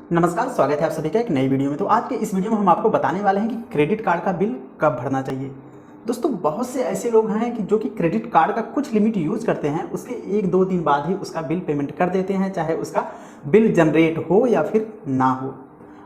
नमस्कार, स्वागत है आप सभी का एक नई वीडियो में। तो आज के इस वीडियो में हम आपको बताने वाले हैं कि क्रेडिट कार्ड का बिल कब भरना चाहिए। दोस्तों, बहुत से ऐसे लोग हैं कि जो कि क्रेडिट कार्ड का कुछ लिमिट यूज़ करते हैं, उसके 1-2 दिन बाद ही उसका बिल पेमेंट कर देते हैं, चाहे उसका बिल जनरेट हो या फिर ना हो।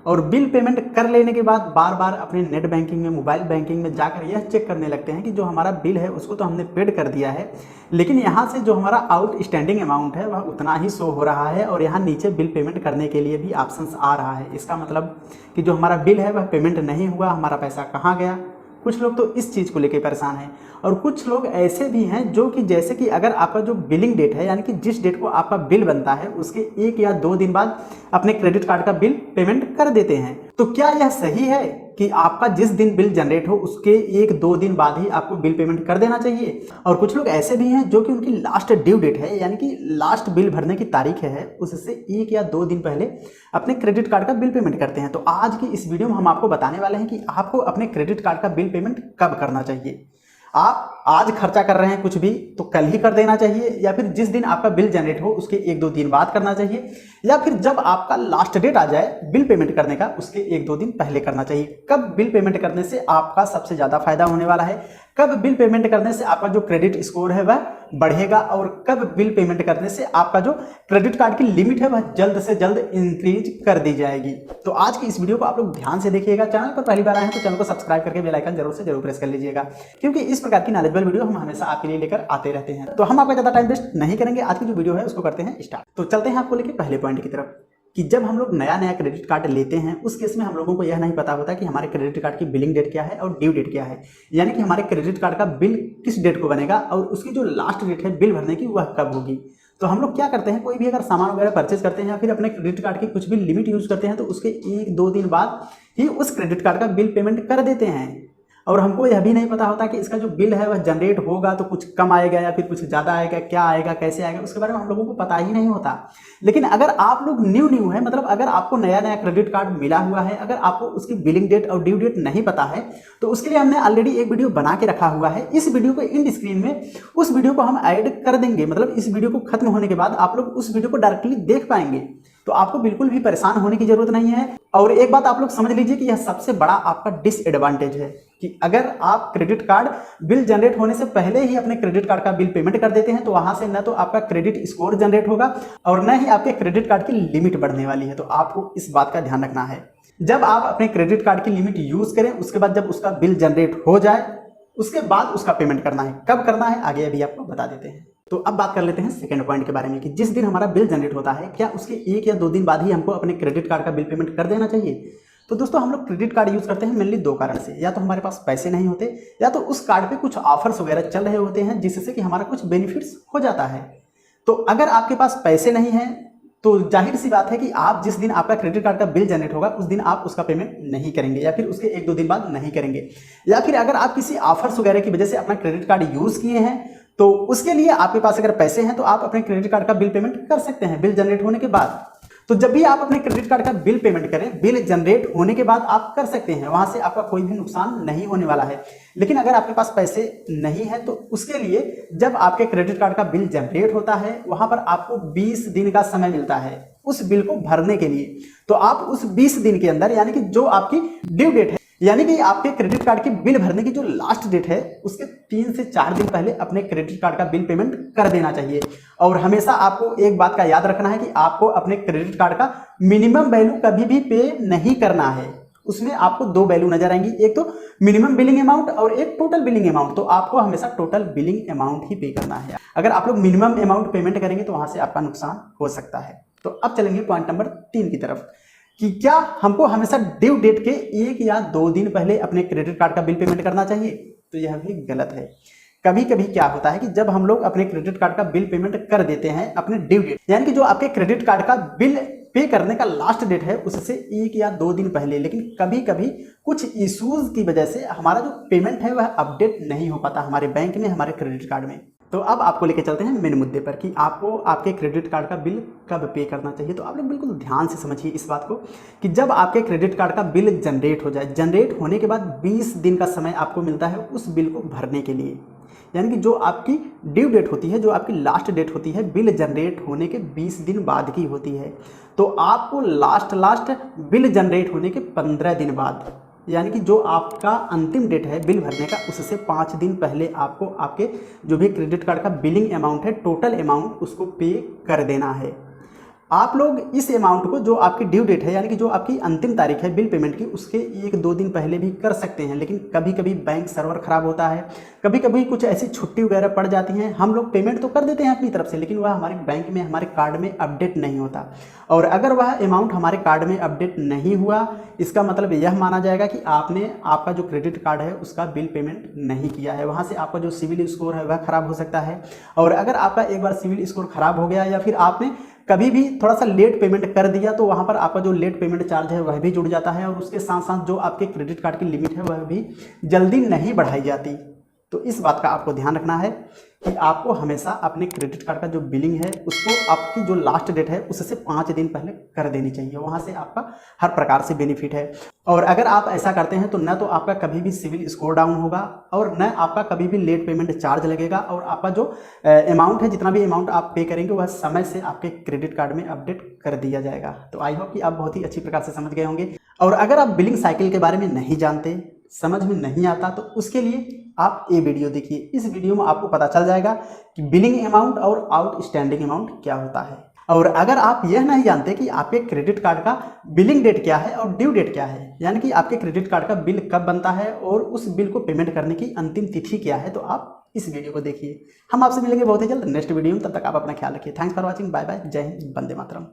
और बिल पेमेंट कर लेने के बाद बार बार अपने नेट बैंकिंग में, मोबाइल बैंकिंग में जाकर यह चेक करने लगते हैं कि जो हमारा बिल है उसको तो हमने पेड कर दिया है, लेकिन यहाँ से जो हमारा आउटस्टैंडिंग अमाउंट है वह उतना ही शो हो रहा है और यहाँ नीचे बिल पेमेंट करने के लिए भी ऑप्शंस आ रहा है। इसका मतलब कि जो हमारा बिल है वह पेमेंट नहीं हुआ, हमारा पैसा कहाँ गया। कुछ लोग तो इस चीज़ को लेकर परेशान हैं और कुछ लोग ऐसे भी हैं जो कि जैसे कि अगर आपका जो बिलिंग डेट है, यानी कि जिस डेट को आपका बिल बनता है उसके 1 या 2 दिन बाद अपने क्रेडिट कार्ड का बिल पेमेंट कर देते हैं। तो क्या यह सही है कि आपका जिस दिन बिल जनरेट हो उसके 1-2 दिन बाद ही आपको बिल पेमेंट कर देना चाहिए? और कुछ लोग ऐसे भी हैं जो कि उनकी लास्ट ड्यू डेट है, यानी कि लास्ट बिल भरने की तारीख है, उससे 1 या 2 दिन पहले अपने क्रेडिट कार्ड का बिल पेमेंट करते हैं। तो आज की इस वीडियो में हम आपको बताने वाले हैं कि आपको अपने क्रेडिट कार्ड का बिल पेमेंट कब करना चाहिए। आप आज खर्चा कर रहे हैं कुछ भी तो कल ही कर देना चाहिए, या फिर जिस दिन आपका बिल जनरेट हो उसके 1-2 दिन बाद करना चाहिए, या फिर जब आपका लास्ट डेट आ जाए बिल पेमेंट करने का उसके 1-2 दिन पहले करना चाहिए। कब बिल पेमेंट करने से आपका सबसे ज़्यादा फायदा होने वाला है, कब बिल पेमेंट करने से आपका जो क्रेडिट स्कोर है वह बढ़ेगा, और कब बिल पेमेंट करने से आपका जो क्रेडिट कार्ड की लिमिट है वह जल्द से जल्द इंक्रीज कर दी जाएगी। तो आज की इस वीडियो को आप लोग ध्यान से देखिएगा। चैनल पर पहली बार आए हैं तो चैनल को सब्सक्राइब करके बेल आइकन जरूर से जरूर प्रेस कर लीजिएगा, क्योंकि इस प्रकार की नॉलेजेबल वीडियो हम हमेशा आपके लिए लेकर आते रहते हैं। तो हम आपका ज़्यादा टाइम वेस्ट नहीं करेंगे, आज की जो वीडियो है उसको करते हैं स्टार्ट। तो चलते हैं आपको लेके पहले पॉइंट की तरफ कि जब हम लोग नया नया क्रेडिट कार्ड लेते हैं उस केस में हम लोगों को यह नहीं पता होता कि हमारे क्रेडिट कार्ड की बिलिंग डेट क्या है और ड्यू डेट क्या है, यानी कि हमारे क्रेडिट कार्ड का बिल किस डेट को बनेगा और उसकी जो लास्ट डेट है बिल भरने की वह कब होगी। तो हम लोग क्या करते हैं, कोई भी अगर सामान वगैरह परचेज करते हैं या फिर अपने क्रेडिट कार्ड की कुछ भी लिमिट यूज करते हैं तो उसके 1-2 दिन बाद ही उस क्रेडिट कार्ड का बिल पेमेंट कर देते हैं। और हमको यह भी नहीं पता होता कि इसका जो बिल है वह जनरेट होगा तो कुछ कम आएगा या फिर कुछ ज़्यादा आएगा, क्या आएगा, कैसे आएगा, उसके बारे में हम लोगों को पता ही नहीं होता। लेकिन अगर आप लोग न्यू है, मतलब अगर आपको नया नया क्रेडिट कार्ड मिला हुआ है, अगर आपको उसकी बिलिंग डेट और ड्यू डेट नहीं पता है तो उसके लिए हमने ऑलरेडी एक वीडियो बना के रखा हुआ है। इस वीडियो को इंड स्क्रीन में उस वीडियो को हम ऐड कर देंगे, मतलब इस वीडियो को खत्म होने के बाद आप लोग उस वीडियो को डायरेक्टली देख पाएंगे, तो आपको बिल्कुल भी परेशान होने की जरूरत नहीं है। और एक बात आप लोग समझ लीजिए कि यह सबसे बड़ा आपका डिसएडवांटेज है कि अगर आप क्रेडिट कार्ड बिल जनरेट होने से पहले ही अपने क्रेडिट कार्ड का बिल पेमेंट कर देते हैं तो वहां से न तो आपका क्रेडिट स्कोर जनरेट होगा और न ही आपके क्रेडिट कार्ड की लिमिट बढ़ने वाली है। तो आपको इस बात का ध्यान रखना है, जब आप अपने क्रेडिट कार्ड की लिमिट यूज करें उसके बाद जब उसका बिल जनरेट हो जाए उसके बाद उसका पेमेंट करना है। कब करना है आगे अभी आपको बता देते हैं। तो अब बात कर लेते हैं सेकंड पॉइंट के बारे में कि जिस दिन हमारा बिल जनरेट होता है क्या उसके 1 या 2 दिन बाद ही हमको अपने क्रेडिट कार्ड का बिल पेमेंट कर देना चाहिए। तो दोस्तों, हम लोग क्रेडिट कार्ड यूज करते हैं मेनली 2 कारण से, या तो हमारे पास पैसे नहीं होते या तो उस कार्ड पे कुछ ऑफर्स वगैरह चल रहे होते हैं जिससे कि हमारा कुछ बेनिफिट्स हो जाता है। तो अगर आपके पास पैसे नहीं है तो जाहिर सी बात है कि आप जिस दिन आपका क्रेडिट कार्ड का बिल जनरेट होगा उस दिन आप उसका पेमेंट नहीं करेंगे या फिर उसके 1-2 दिन बाद नहीं करेंगे, या फिर अगर आप किसी ऑफर्स वगैरह की वजह से अपना क्रेडिट कार्ड यूज किए हैं तो उसके लिए आपके पास अगर पैसे हैं तो आप अपने क्रेडिट कार्ड का बिल पेमेंट कर सकते हैं बिल जनरेट होने के बाद। तो जब भी आप अपने क्रेडिट कार्ड का बिल पेमेंट करें, बिल जनरेट होने के बाद आप कर सकते हैं, वहां से आपका कोई भी नुकसान नहीं होने वाला है। लेकिन अगर आपके पास पैसे नहीं है तो उसके लिए जब आपके क्रेडिट कार्ड का बिल जनरेट होता है वहां पर आपको 20 दिन का समय मिलता है उस बिल को भरने के लिए। तो आप उस 20 दिन के अंदर, यानी कि जो आपकी ड्यू डेट है, यानी कि आपके क्रेडिट कार्ड की बिल भरने की जो लास्ट डेट है उसके 3 से 4 दिन पहले अपने क्रेडिट कार्ड का बिल पेमेंट कर देना चाहिए। और हमेशा आपको एक बात का याद रखना है कि आपको अपने क्रेडिट कार्ड का मिनिमम वैल्यू कभी भी पे नहीं करना है। उसमें आपको 2 वैल्यू नजर आएंगी, एक तो मिनिमम बिलिंग अमाउंट और एक टोटल बिलिंग अमाउंट। तो आपको हमेशा टोटल बिलिंग अमाउंट ही पे करना है। अगर आप लोग मिनिमम अमाउंट पेमेंट करेंगे तो वहां से आपका नुकसान हो सकता है। तो अब चलेंगे पॉइंट नंबर 3 की तरफ कि क्या हमको हमेशा ड्यू डेट के 1 या 2 दिन पहले अपने क्रेडिट कार्ड का बिल पेमेंट करना चाहिए। तो यह भी गलत है। कभी कभी क्या होता है कि जब हम लोग अपने क्रेडिट कार्ड का बिल पेमेंट कर देते हैं अपने ड्यू डेट, यानी कि जो आपके क्रेडिट कार्ड का बिल पे करने का लास्ट डेट है उससे 1 या 2 दिन पहले, लेकिन कभी कभी कुछ इश्यूज की वजह से हमारा जो पेमेंट है वह अपडेट नहीं हो पाता हमारे बैंक में, हमारे क्रेडिट कार्ड में। तो अब आपको लेके चलते हैं मेन मुद्दे पर कि आपको आपके क्रेडिट कार्ड का बिल कब पे करना चाहिए। तो आप लोग बिल्कुल ध्यान से समझिए इस बात को कि जब आपके क्रेडिट कार्ड का बिल जनरेट हो जाए, जनरेट होने के बाद 20 दिन का समय आपको मिलता है उस बिल को भरने के लिए। यानी कि जो आपकी ड्यू डेट होती है, जो आपकी लास्ट डेट होती है बिल जनरेट होने के 20 दिन बाद की होती है। तो आपको लास्ट बिल जनरेट होने के 15 दिन बाद, यानी कि जो आपका अंतिम डेट है बिल भरने का, उससे 5 दिन पहले आपको आपके जो भी क्रेडिट कार्ड का बिलिंग अमाउंट है, टोटल अमाउंट उसको पे कर देना है। आप लोग इस अमाउंट को जो आपकी ड्यू डेट है, यानी कि जो आपकी अंतिम तारीख है बिल पेमेंट की, उसके 1-2 दिन पहले भी कर सकते हैं। लेकिन कभी कभी बैंक सर्वर ख़राब होता है, कभी कभी कुछ ऐसी छुट्टी वगैरह पड़ जाती हैं, हम लोग पेमेंट तो कर देते हैं अपनी तरफ से, लेकिन वह हमारे बैंक में, हमारे कार्ड में अपडेट नहीं होता। और अगर वह अमाउंट हमारे कार्ड में अपडेट नहीं हुआ, इसका मतलब यह माना जाएगा कि आपने आपका जो क्रेडिट कार्ड है उसका बिल पेमेंट नहीं किया है। वहाँ से आपका जो सिविल स्कोर है वह ख़राब हो सकता है। और अगर आपका एक बार सिविल स्कोर ख़राब हो गया, या फिर आपने कभी भी थोड़ा सा लेट पेमेंट कर दिया, तो वहाँ पर आपका जो लेट पेमेंट चार्ज है वह भी जुड़ जाता है, और उसके साथ साथ जो आपके क्रेडिट कार्ड की लिमिट है वह भी जल्दी नहीं बढ़ाई जाती। तो इस बात का आपको ध्यान रखना है कि आपको हमेशा अपने क्रेडिट कार्ड का जो बिलिंग है उसको आपकी जो लास्ट डेट है उससे 5 दिन पहले कर देनी चाहिए। वहाँ से आपका हर प्रकार से बेनिफिट है। और अगर आप ऐसा करते हैं तो न तो आपका कभी भी सिविल स्कोर डाउन होगा, और न आपका कभी भी लेट पेमेंट चार्ज लगेगा, और आपका जो अमाउंट है, जितना भी अमाउंट आप पे करेंगे वह समय से आपके क्रेडिट कार्ड में अपडेट कर दिया जाएगा। तो आई होप कि आप बहुत ही अच्छी प्रकार से समझ गए होंगे। और अगर आप बिलिंग साइकिल के बारे में नहीं जानते, समझ में नहीं आता, तो उसके लिए आप ये वीडियो देखिए। इस वीडियो में आपको पता चल जाएगा कि बिलिंग अमाउंट और आउटस्टैंडिंग अमाउंट क्या होता है। और अगर आप यह नहीं जानते कि आपके क्रेडिट कार्ड का बिलिंग डेट क्या है और ड्यू डेट क्या है, यानी कि आपके क्रेडिट कार्ड का बिल कब बनता है और उस बिल को पेमेंट करने की अंतिम तिथि क्या है, तो आप इस वीडियो को देखिए। हम आपसे मिलेंगे बहुत ही जल्द नेक्स्ट वीडियो में। तब तक आप अपना ख्याल रखिए। Thanks for watching. Bye bye. जय हिंद। वंदे मातरम।